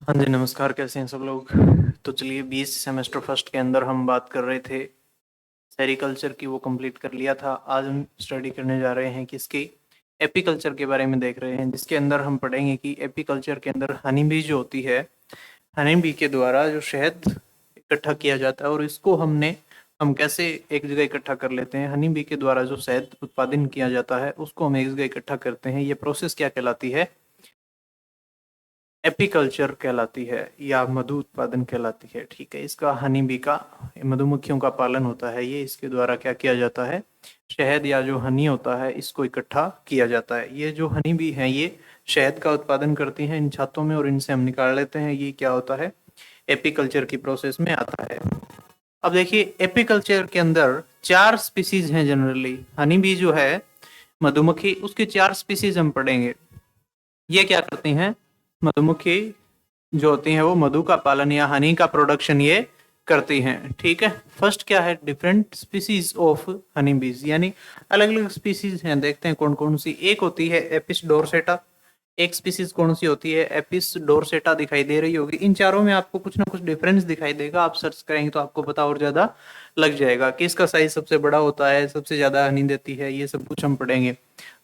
हाँ जी, नमस्कार। कैसे हैं सब लोग? तो चलिए 20 सेमेस्टर फर्स्ट के अंदर हम बात कर रहे थे सेरीकल्चर की, वो कंप्लीट कर लिया था। आज हम स्टडी करने जा रहे हैं किसकी? एपीकल्चर के बारे में देख रहे हैं, जिसके अंदर हम पढ़ेंगे कि एपीकल्चर के अंदर हनी बी जो होती है, हनी बी के द्वारा जो शहद इकट्ठा किया जाता है और इसको हम कैसे एक जगह इकट्ठा कर लेते हैं। हनी बी के द्वारा जो शहद उत्पादन किया जाता है उसको हम एक जगह इकट्ठा करते हैं। ये प्रोसेस क्या कहलाती है? एपीकल्चर कहलाती है या मधु उत्पादन कहलाती है। ठीक है, इसका हनी बी का, मधुमक्खियों का पालन होता है। ये इसके द्वारा क्या किया जाता है? शहद या जो हनी होता है इसको इकट्ठा किया जाता है। ये जो हनी बी है ये शहद का उत्पादन करती हैं इन छातों में और इनसे हम निकाल लेते हैं। ये क्या होता है? एपीकल्चर की प्रोसेस में आता है। अब देखिए, एपीकल्चर के अंदर 4 स्पीसीज हैं जनरली। हनी बी जो है मधुमक्खी, उसके 4 स्पीसीज हम पढ़ेंगे। ये क्या करती हैं? मधुमक्खी जो होती हैं वो मधु का पालन या हनी का प्रोडक्शन ये करती हैं। ठीक है, फर्स्ट क्या है? डिफरेंट स्पीसीज ऑफ हनी बीज, यानी अलग अलग स्पीसीज हैं। देखते हैं कौन कौन सी। एक होती है एपिस डोरसेटा। एक स्पीसीज कौन सी होती है? एपिस डोरसेटा दिखाई दे रही होगी। इन चारों में आपको कुछ ना कुछ डिफरेंस दिखाई देगा। आप सर्च करेंगे तो आपको पता और ज्यादा लग जाएगा कि इसका साइज सबसे बड़ा होता है, सबसे ज्यादा हनी देती है। ये सब कुछ हम पढ़ेंगे।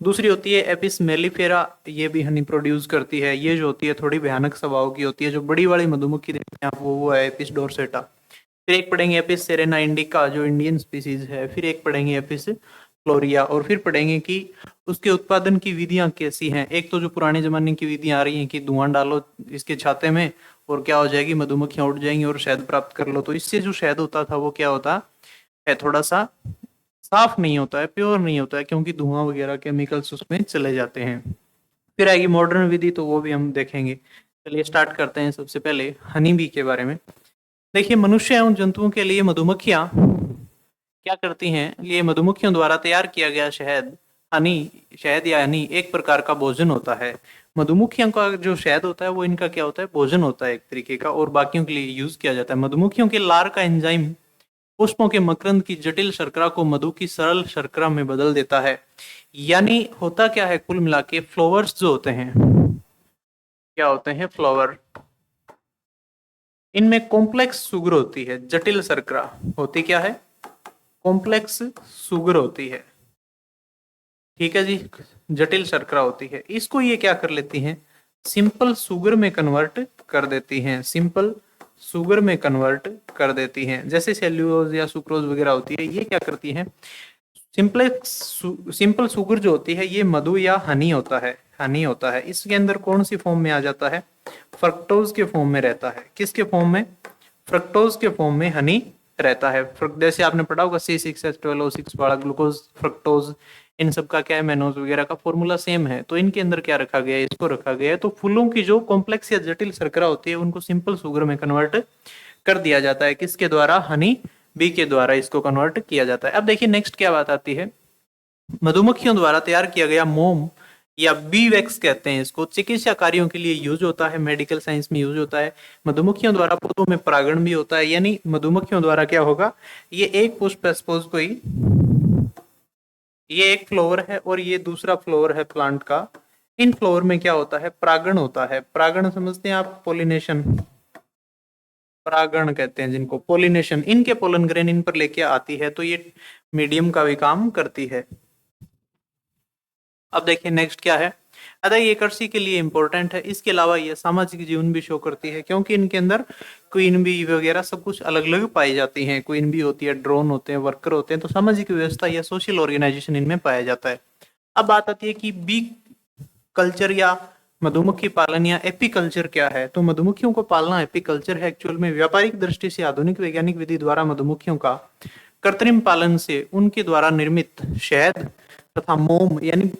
दूसरी होती है एपिस मेलिफेरा। ये भी हनी प्रोड्यूस करती है। ये जो होती है थोड़ी भयानक स्वभाव की होती है। जो बड़ी वाली मधुमक्खी देखते हैं आप, वो है एपिस डोरसेटा। फिर एक पढ़ेंगे एपिस सेरेना इंडिका, जो इंडियन स्पीसीज है। फिर एक पढ़ेंगे एपिस फ्लोरिया। और फिर पढ़ेंगे कि उसके उत्पादन की विधियां कैसी हैं। एक तो जो पुराने जमाने की विधियां आ रही हैं कि धुआं डालो इसके छाते में और क्या हो जाएगी, मधुमक्खियां उड़ जाएंगी और शहद प्राप्त कर लो। तो इससे जो शहद होता था वो क्या होता है? थोड़ा सा साफ नहीं होता है, प्योर नहीं होता है, क्योंकि धुआं वगैरह केमिकल्स उसमें चले जाते हैं। फिर आएगी मॉडर्न विधि, तो वो भी हम देखेंगे। चलिए स्टार्ट करते हैं सबसे पहले हनी बी के बारे में। देखिए, मनुष्य एवं जंतुओं के लिए मधुमक्खियां क्या करती हैं? ये मधुमक्खियों द्वारा तैयार किया गया शहद, हनी, शहद या हनी एक प्रकार का भोजन होता है। मधुमक्खियों का जो शहद होता है वो इनका क्या होता है? भोजन होता है एक तरीके का, और बाकियों के लिए यूज किया जाता है। मधुमक्खियों के लार का एंजाइम पुष्पों के मकरंद की जटिल शर्करा को मधु की सरल शर्करा में बदल देता है। यानी होता क्या है, कुल मिला के फ्लावर्स जो होते हैं, क्या होते हैं? फ्लावर, इनमें कॉम्प्लेक्स सुगर होती है, जटिल शर्करा होती क्या है? कॉम्प्लेक्स सुगर होती है। ठीक है जी, जटिल शर्करा होती है। इसको ये क्या कर लेती हैं? सिंपल सुगर में कन्वर्ट कर देती हैं। सिंपल सुगर में कन्वर्ट कर देती हैं। जैसे सेल्यूलोज या सुक्रोज वगैरह होती है, ये क्या करती हैं? सिंपल सुगर जो होती है ये मधु या हनी होता है। हनी होता है, इसके अंदर कौन सी फॉर्म में आ जाता है? फ्रक्टोज के फॉर्म में रहता है। किसके फॉर्म में? फ्रक्टोज के फॉर्म में हनी रहता है। जैसे आपने पढ़ा होगा C6H12O6 वाला ग्लूकोज, फ्रक्टोज, इन सब का क्या है? मेनोज वगैरह का फॉर्मूला सेम है। तो इनके अंदर क्या रखा गया है? इसको रखा गया है। तो फूलों की जो कॉम्प्लेक्स या जटिल शर्करा होती है उनको सिंपल सुगर में कन्वर्ट कर दिया जाता है। किसके द्वारा? हनी बी के द्वारा इसको कन्वर्ट किया जाता है। अब देखिए नेक्स्ट क्या बात आती है। मधुमक्खियों द्वारा तैयार किया गया मोम या बी वैक्स कहते हैं इसको, चिकित्सा कार्यों के लिए यूज होता है, मेडिकल साइंस में यूज होता है। मधुमक्खियों द्वारा पौधों में परागण भी होता है। यानी मधुमक्खियों द्वारा क्या होगा? ये एक पुष्प, सपोज कोई, ये एक फ्लोवर है और ये दूसरा फ्लोवर है प्लांट का। इन फ्लोवर में क्या होता है? परागण होता है। परागण समझते हैं आप? पोलिनेशन, परागण कहते हैं जिनको, पोलिनेशन। इनके पोलन ग्रेन इन पर लेके आती है, तो ये मीडियम का भी काम करती है। अब देखिए नेक्स्ट क्या है। अतः ये कृषि के लिए इंपॉर्टेंट है। इसके अलावा ये सामाजिक जीवन भी शो करती है, क्योंकि इनके अंदर क्वीन बी वगैरह सब कुछ अलग अलग पाई जाती हैं। क्वीन बी होती है, ड्रोन होते हैं, वर्कर होते हैं। तो सामाजिक व्यवस्था या सोशल ऑर्गेनाइजेशन इनमें पाया जाता है। अब बात आती है कि बी कल्चर या मधुमक्खी पालन या एपीकल्चर क्या है। तो मधुमक्खियों को पालना एपीकल्चर है। एक्चुअल में व्यापारिक दृष्टि से आधुनिक वैज्ञानिक विधि द्वारा मधुमक्खियों का कृत्रिम पालन से उनके द्वारा निर्मित शहद तथा मोम, यानी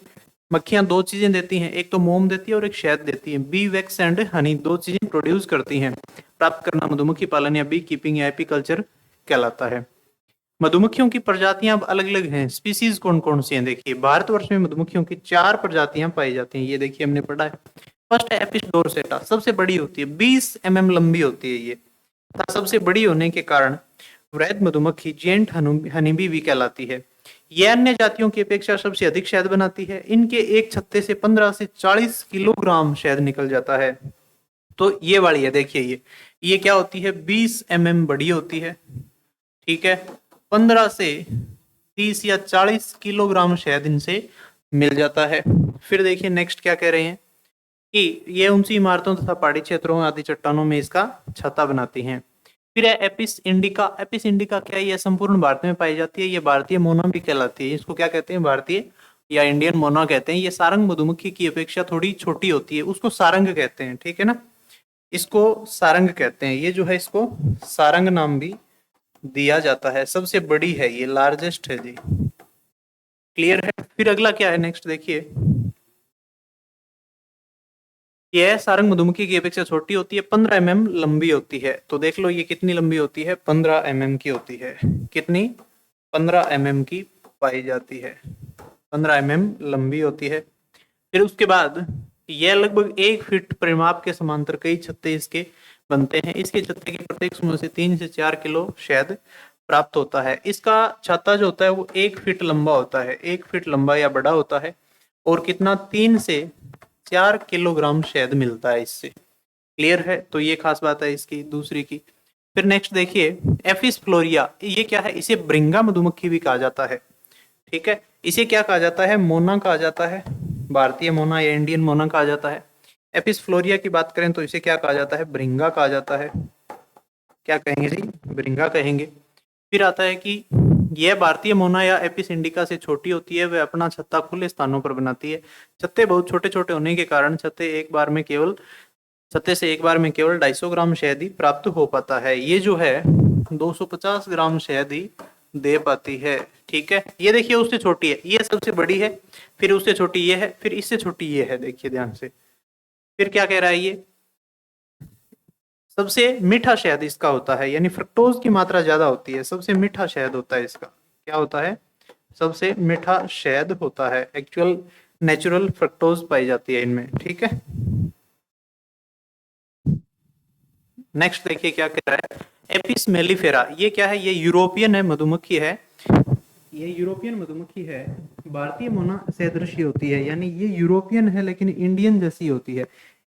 मक्खियां दो चीजें देती हैं, एक तो मोम देती है और एक शहद देती है। बी वैक्स एंड हनी दो चीजें प्रोड्यूस करती हैं। प्राप्त करना मधुमक्खी पालन या बी कीपिंग या एपीकल्चर कहलाता है। मधुमक्खियों की प्रजातियां अब अलग अलग हैं। स्पीसीज कौन कौन सी हैं? देखिए, भारतवर्ष में मधुमक्खियों की 4 प्रजातियां पाई जाती हैं। ये देखिए हमने पढ़ा है। फर्स्ट है एपिस डोरसेटा, सबसे बड़ी होती है, 20 mm लंबी होती है ये। सबसे बड़ी होने के कारण वृहद मधुमक्खी जेंट हनीबी भी कहलाती है। ये अन्य जातियों की अपेक्षा सबसे अधिक शहद बनाती है। इनके एक छत्ते से 15 से 40 किलोग्राम शहद निकल जाता है। तो ये वाली है, देखिए ये क्या होती है, 20 mm बड़ी होती है, ठीक है। 15 से 30 या 40 किलोग्राम शहद इनसे मिल जाता है। फिर देखिए नेक्स्ट क्या कह रहे हैं कि ये ऊंची इमारतों तथा पहाड़ी क्षेत्रों आदि चट्टानों में इसका छत्ता बनाती हैं। फिर है एपिस इंडिका। एपिस इंडिका क्या है, ये संपूर्ण भारत में पाई जाती है। ये भारतीय मोना भी कहलाती है। इसको क्या कहते हैं, भारतीय या इंडियन मोना कहते हैं। ये सारंग मधुमक्खी की अपेक्षा थोड़ी छोटी होती है, उसको सारंग कहते हैं, ठीक है ना, इसको सारंग कहते हैं। ये जो है इसको सारंग नाम भी दिया जाता है। सबसे बड़ी है ये, लार्जेस्ट है जी, क्लियर है। फिर अगला क्या है, नेक्स्ट देखिए, यह सारंग मधुमक्खी की अपेक्षा छोटी होती है, 15 mm लंबी होती है। तो देख लो ये कितनी लंबी होती है, 15 mm की होती है। कितनी, 15 mm की पाई जाती है, 15 mm लंबी होती है। फिर उसके बाद यह लगभग 1 फीट परिमाप के समांतर कई छत्ते इसके बनते हैं। इसके छत्ते के प्रत्येक समूह से 3 से 4 किलो शहद प्राप्त होता है। इसका छत्ता जो होता है वो 1 फीट लंबा होता है, 1 फीट लंबा या बड़ा होता है, और कितना, 3 से 4 किलोग्राम शहद मिलता है इससे, क्लियर है। तो ये खास बात है इसकी, दूसरी की। फिर नेक्स्ट देखिए, एफिस फ्लोरिया, ये क्या है, इसे भृंगा मधुमक्खी भी कहा जाता है, ठीक है। इसे क्या कहा जाता है, मोना कहा जाता है, भारतीय मोना या इंडियन मोना कहा जाता है। एपिस फ्लोरिया की बात करें तो इसे क्या कहा जाता है, भृंगा कहा जाता है। क्या कहेंगे जी, भृंगा कहेंगे। फिर आता है कि यह भारतीय मोना या एपिस इंडिका से छोटी होती है। वह अपना छत्ता खुले स्थानों पर बनाती है। छत्ते बहुत छोटे छोटे होने के कारण छत्ते से एक बार में केवल 250 ग्राम शहद ही प्राप्त हो पाता है। ये जो है 250 ग्राम शहद ही दे पाती है, ठीक है। ये देखिए उससे छोटी है, ये सबसे बड़ी है, फिर उससे छोटी ये है, फिर इससे छोटी ये है, देखिए ध्यान से। फिर क्या कह रहा है, ये सबसे मीठा शहद इसका होता है, यानी फ्रक्टोज की मात्रा ज्यादा होती है, सबसे मीठा शहद होता है इसका। क्या होता है, सबसे मीठा शहद होता है। एक्चुअल नेचुरल फ्रक्टोज पाई जाती है इनमें, ठीक है। नेक्स्ट देखिए क्या कह रहा है, एपिस मेलिफेरा, ये क्या है, ये यूरोपियन है, मधुमक्खी है। ये यूरोपियन मधुमक्खी है, भारतीय मोना सदृशी होती है, यानी ये यूरोपियन है लेकिन इंडियन जैसी होती है।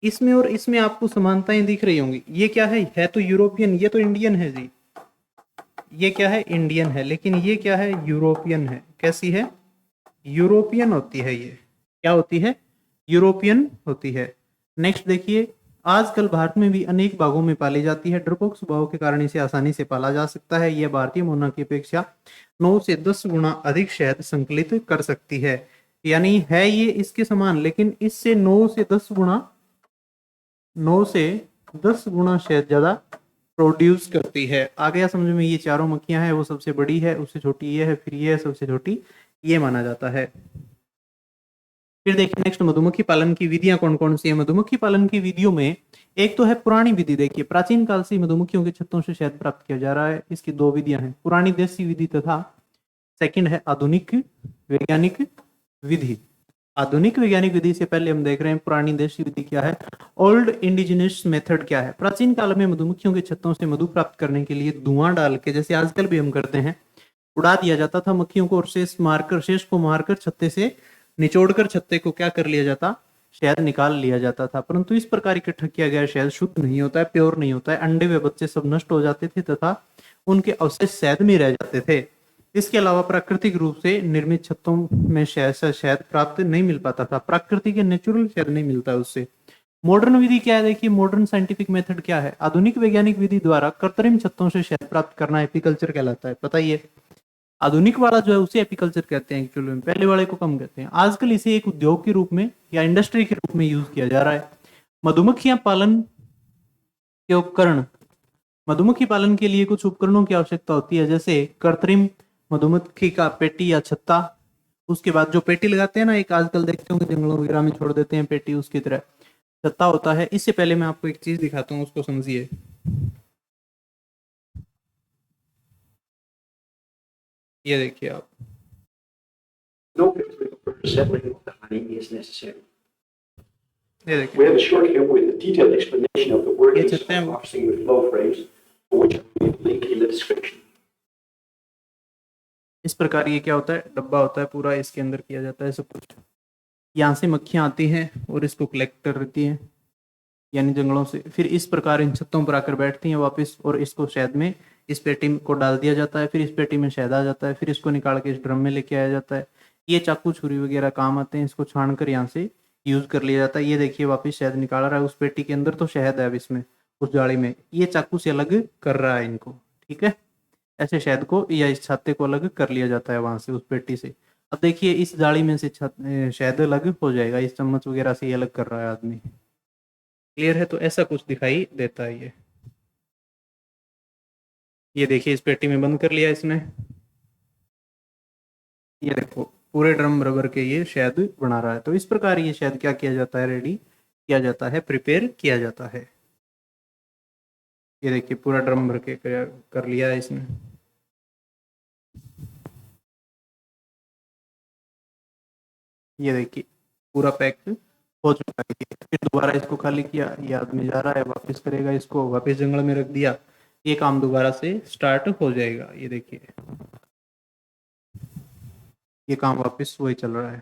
इसमें और इसमें आपको समानताएं दिख रही होंगी। ये क्या है तो यूरोपियन, ये तो इंडियन है जी, ये क्या है, इंडियन है, लेकिन ये क्या है, यूरोपियन है। कैसी है, यूरोपियन होती है। ये क्या होती है, यूरोपियन होती है। नेक्स्ट देखिए, आजकल भारत में भी अनेक भागों में पाली जाती है। डरपोक स्वभाव के कारण इसे आसानी से पाला जा सकता है। यह भारतीय मोना की अपेक्षा 9 से 10 गुना अधिक शहद संकलित कर सकती है। यानी है ये इसके समान, लेकिन इससे 9 से 10 गुना शहद ज्यादा प्रोड्यूस करती है। आ गया समझ में, ये चारों मक्खियां हैं, वो सबसे बड़ी है, उससे छोटी ये है, फिर ये है, सबसे छोटी ये माना जाता है। फिर देखिए नेक्स्ट, मधुमक्खी पालन की विधियां कौन कौन सी है। मधुमक्खी पालन की विधियों में एक तो है पुरानी विधि। देखिए प्राचीन काल से मधुमक्खियों के छत्तों से शहद प्राप्त किया जा रहा है। इसकी 2 विधियां हैं, पुरानी देसी विधि तथा सेकंड है आधुनिक वैज्ञानिक विधि। आधुनिक वैज्ञानिक विधि से पहले हम देख रहे हैं पुरानी देशी विधि क्या है, ओल्ड इंडिजिनस मेथड क्या है। प्राचीन काल में मधुमक्खियों के छत्तों से मधु प्राप्त करने के लिए धुआं डाल के, जैसे आजकल भी हम करते हैं, उड़ा दिया जाता था मक्खियों को, और शेष को मारकर छत्ते से निचोड़कर छत्ते को क्या कर लिया जाता, शहद निकाल लिया जाता था। परंतु इस प्रकार इकट्ठा किया गया शहद शुद्ध नहीं होता है, प्योर नहीं होता है। अंडे व बच्चे सब नष्ट हो जाते थे तथा उनके अवशेष शहद में रह जाते थे। इसके अलावा प्राकृतिक रूप से निर्मित छत्तों में शहद प्राप्त नहीं मिल पाता था। प्राकृतिक या नेचुरल शहद नहीं मिलता उससे। मॉडर्न विधि क्या है, देखिए मॉडर्न साइंटिफिक मेथड क्या है, आधुनिक वैज्ञानिक विधि द्वारा कृत्रिम छत्तों से शहद प्राप्त करना एपीकल्चर कहलाता है। पता ही है, आधुनिक वाला जो है उसे एपीकल्चर कहते हैं एक्चुअली में, पहले वाले को कम कहते हैं। आजकल इसे एक उद्योग के रूप में या इंडस्ट्री के रूप में यूज किया जा रहा है। मधुमक्खियां पालन के उपकरण, मधुमक्खी पालन के लिए कुछ उपकरणों की आवश्यकता होती है, जैसे कृत्रिम मधुमक्खी का पेटी या छत्ता। उसके बाद जो पेटी लगाते हैं ना, एक आजकल देखते होंगे जंगलों वगैरह में छोड़ देते हैं पेटी, उसकी तरह छत्ता होता है। इससे पहले मैं आपको एक चीज दिखाता हूँ, उसको समझिए। ये देखिए आप, No particular settling of the honey is necessary. ये We देखिए, have a short here with a detailed explanation of the workings छत्ते हैं of वो। boxing with flow frames, for which I will link in the description. इस प्रकार ये क्या होता है, डब्बा होता है पूरा, इसके अंदर किया जाता है सब कुछ। यहाँ से मक्खियाँ आती हैं और इसको कलेक्ट कर देती हैं। यानी जंगलों से, फिर इस प्रकार इन छत्तों पर आकर बैठती हैं वापस, और इसको शहद में इस पेटी को डाल दिया जाता है, फिर इस पेटी में शहद आ जाता है, फिर इसको निकाल के इस ड्रम में लेके आया जाता है। ये चाकू छुरी वगैरह काम आते हैं, इसको छान कर यहाँ से यूज कर लिया जाता है। ये देखिए वापस शहद निकाल रहा है, उस पेटी के अंदर तो शहद है अब इसमें, उस जाली में, ये चाकू से अलग कर रहा है इनको, ठीक है। ऐसे शहद को या इस छत्ते को अलग कर लिया जाता है वहां से, उस पेटी से। अब देखिए इस जाली में से शहद अलग हो जाएगा, इस चम्मच वगैरह से ये अलग कर रहा है आदमी। क्लियर है? तो ऐसा कुछ दिखाई देता है ये देखिए इस पेटी में बंद कर लिया इसने, ये देखो पूरे ड्रम रबर के ये शहद बना रहा है। तो इस प्रकार ये शहद क्या किया जाता है, रेडी किया जाता है, प्रिपेयर किया जाता है। ये देखिए पूरा ड्रम भर के कर लिया है इसने। ये देखिए पूरा पैक हो चुका है। फिर दोबारा इसको खाली किया, ये आदमी जा रहा है वापस करेगा, इसको वापस जंगल में रख दिया, ये काम दोबारा से स्टार्ट हो जाएगा। ये देखिए ये काम वापस वही चल रहा है,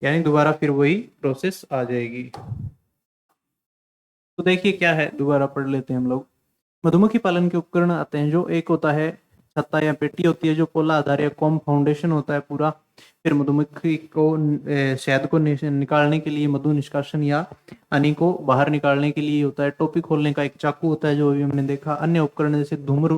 यानी दोबारा फिर वही प्रोसेस आ जाएगी। तो देखिए क्या है, दोबारा पढ़ लेते हैं हम लोग। मधुमक्खी पालन के उपकरण आते हैं, जो एक होता है छत्ता या पेटी होती है, जो पोला आधार या कॉम फाउंडेशन होता है पूरा। फिर मधुमक्खी को शहद को निकालने के लिए मधु निष्कासन या हनी को बाहर निकालने के लिए होता है। टोपी खोलने का एक चाकू होता है, जो अभी हमने देखा। अन्य उपकरण जैसे धूम्र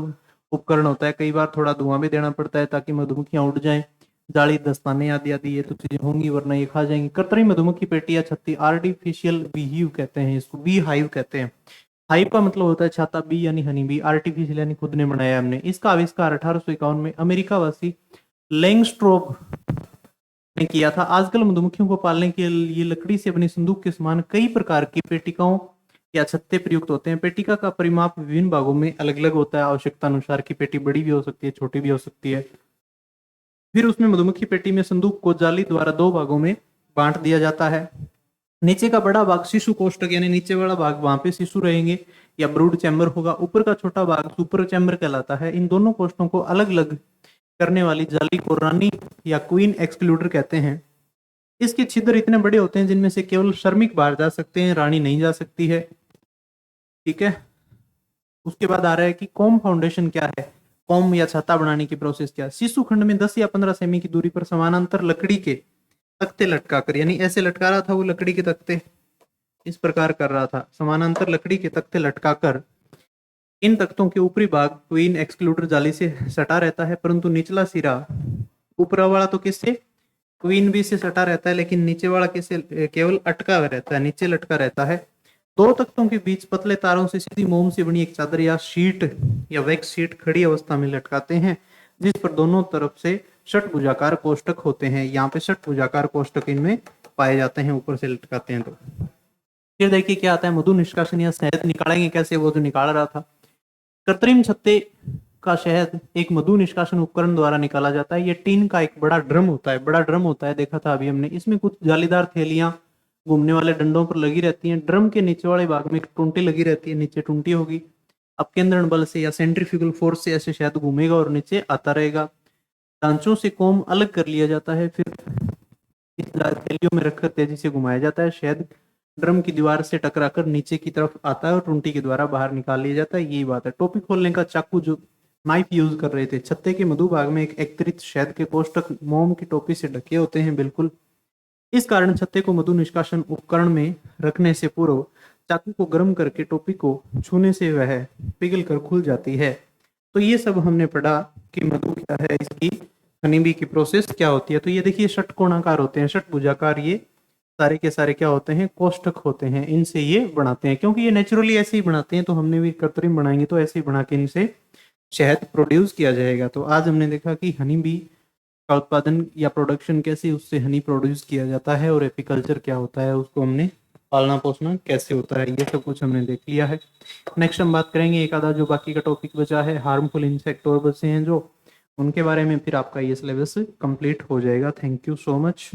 उपकरण होता है, कई बार थोड़ा धुआं भी देना पड़ता है ताकि मधुमक्खियां उड़ जाएं। जाली, दस्ताने आदि आदि ये तो चीजें होंगी, वरना ये खा जाएंगी। कृत्रिम मधुमक्खी पेटी या छत्ती, आर्टिफिशियल बीहिव कहते हैं इसको, बी हाइव कहते हैं। हाइव का मतलब होता है छाता, बी यानी हनी बी, आर्टिफिशियल यानी खुद ने बनाया हमने। इसका आविष्कार 1851 में अमेरिका वासी लैंगस्ट्रोब ने किया था। आजकल मधुमक्खियों को पालने के लिए लकड़ी से बनी संदूक के समान कई प्रकार की पेटिकाओं या छत्ते प्रयुक्त होते हैं। पेटिका का परिमाप विभिन्न भागों में अलग अलग होता है, आवश्यकता अनुसार की पेटी बड़ी भी हो सकती है, छोटी भी हो सकती है। फिर उसमें मधुमक्खी पेटी में संदूक को जाली द्वारा दो भागों में बांट दिया जाता है। नीचे का बड़ा भाग शिशु कोष्ठक, यानी नीचे वाला भाग वहां पे शिशु रहेंगे या ब्रूड चैम्बर होगा। ऊपर का छोटा भाग सुपर चैम्बर कहलाता है। इन दोनों कोष्ठों को अलग अलग करने वाली जाली को रानी या क्वीन एक्सक्लूडर कहते हैं। इसके छिद्र इतने बड़े होते हैं जिनमें से केवल श्रमिक बाहर जा सकते हैं, रानी नहीं जा सकती है, ठीक है। उसके बाद आ रहा है कि कॉम फाउंडेशन क्या है, कॉम या छाता बनाने की प्रोसेस क्या है। शिशु खंड में 10 या 15 सेमी की दूरी पर समानांतर लकड़ी के तख्ते लटकाकर, यानी ऐसे लटका रहा था वो लकड़ी के तख्ते, इस प्रकार कर रहा था, समानांतर लकड़ी के तख्ते लटकाकर इन तख्तों के ऊपरी भाग क्वीन एक्सक्लूडर जाली से सटा रहता है, परंतु निचला सिरा, ऊपरा वाला तो किससे, क्वीन बी से सटा रहता है, लेकिन नीचे वाला किससे, केवल अटका हुआ रहता है, नीचे लटका रहता है। दो तख्तों के बीच पतले तारों से सीधी मोम से बनी एक चादर या शीट या वैक्स शीट खड़ी अवस्था में लटकाते हैं, जिस पर दोनों तरफ से षटभुजाकार कोष्ठक होते हैं। यहाँ पे षटभुजाकार कोष्ठक इनमें पाए जाते हैं, ऊपर से लटकाते हैं। तो फिर देखिए क्या आता है, मधु निष्कासन या शहद निकालेंगे कैसे, वो जो निकाल रहा था। कृत्रिम छत्ते का शहद एक मधु निष्कासन उपकरण द्वारा निकाला जाता है। ये टीन का एक बड़ा ड्रम होता है, बड़ा ड्रम होता है, देखा था अभी हमने। इसमें कुछ जालीदार थैलियां घूमने वाले डंडों पर लगी रहती हैं। ड्रम के नीचे वाले भाग में एक टूंटी लगी रहती है, नीचे टूंटी होगी। अब केंद्रण बल से या सेंट्रीफ्यूगल फोर्स से ऐसे शहद घूमेगा और नीचे आता रहेगा। ढांचों से कोम अलग कर लिया जाता है, फिर इस थैलियों में रखकर तेजी से घुमाया जाता है। शहद ड्रम की दीवार से टकराकर नीचे की तरफ आता है और टूंटी के द्वारा बाहर निकाल लिया जाता है। यही बात है। टोपी खोलने का चाकू जो नाइफ यूज कर रहे थे, छत्ते के मधु भाग में एक एकत्रित शहद के कोष्ठक मोम की टोपी से ढके होते हैं, बिल्कुल। इस कारण छत्ते को मधु निष्कासन उपकरण में रखने से पूर्व चाकू को गर्म करके टोपी को छूने से वह पिघल कर खुल जाती है। तो ये सब हमने पढ़ा कि मधु क्या है, इसकी हनीबी की प्रोसेस क्या होती है। तो ये देखिए षटकोणाकार होते हैं, षटभुजाकार, ये सारे के सारे क्या होते हैं, कोष्ठक होते हैं। इनसे ये बनाते हैं, क्योंकि ये नेचुरली ऐसे ही बनाते हैं, तो हमने भी कृत्रिम बनाएंगे तो ऐसे ही बना के इनसे शहद प्रोड्यूस किया जाएगा। तो आज हमने देखा कि हनी बी का उत्पादन या प्रोडक्शन कैसे, उससे हनी प्रोड्यूस किया जाता है, और एपीकल्चर क्या होता है, उसको हमने पालना पोसना कैसे होता है, ये सब कुछ हमने देख लिया है। नेक्स्ट हम बात करेंगे एक आधा जो बाकी का टॉपिक बचा है, हार्मफुल इंसेक्ट और बचे हैं जो, उनके बारे में, फिर आपका ये सिलेबस कंप्लीट हो जाएगा। Thank you so much.